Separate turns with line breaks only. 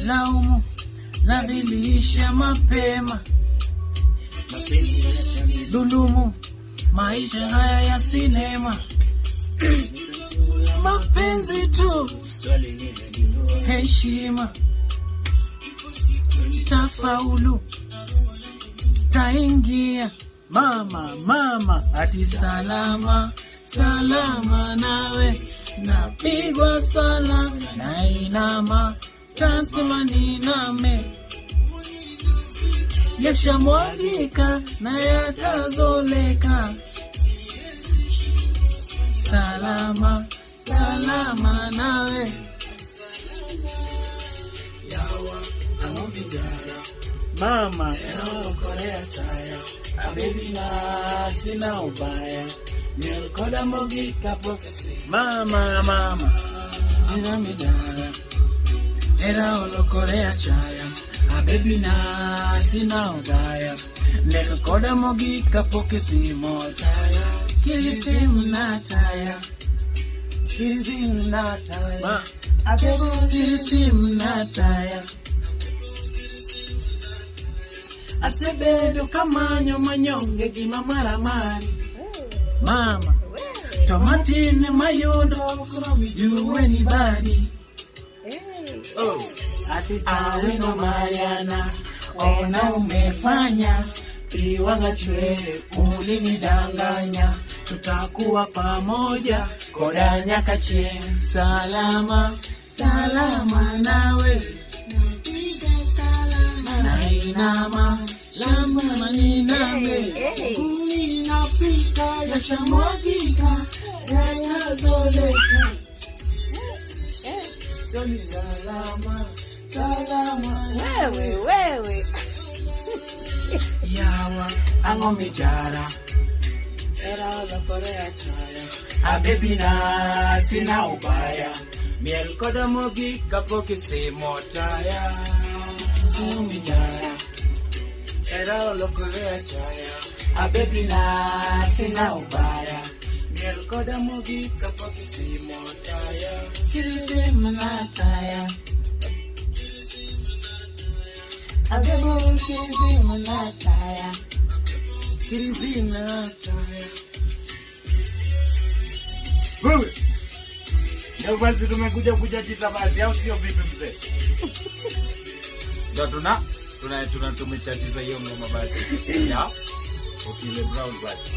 laumu na vilisha mapema, dhulumu maisha haya ya sinema. Mapenzi tu, heshima, tafaulu, taingia. Mama, ati salama, salama nawe, napigwa sala, nainama, tasema niname. Yashamwagika na yatazoleka. Salama, salama nawe. Mama, Korea chaya, baby na sina ubaya. Nilikoda mogika pokesi. Mama, nina midara. Era olo Korea chaya, baby na sina ubaya. Nilikoda mogika pokesi motaya. Kilisim nataya, kilisim nataya. Baby kilisim nataya. Asebedo kamanyo manyonge gima maramari. Mama, tomatine mayondo kromi juwe ni badi. Awe no Mariana, ona umefanya iwanga chwe ulinidanganya. Tutakuwa pamoja kodanya kache. Salama, salama nawe, nainama, shamba niname. Ninapita yashamwagika, yatazoleka. Salama, salama
Wewe
yawa angomijara. Era la Korea chaya, baby na sina ubaya. Miel koda mogika pokesi motaya. Angomijara. Era la Korea chaya, baby na sina ubaya. Miel koda mogika pokesi motaya. Kilisim nataya. Baby kilisim nataya. Kilisim nataya.
Wewe. Leo basi tumekuja kujatiza basi au sio vipi mzee? Ndio tumechatiza hiyo ngoma basi. Ya. Ukile brown basi.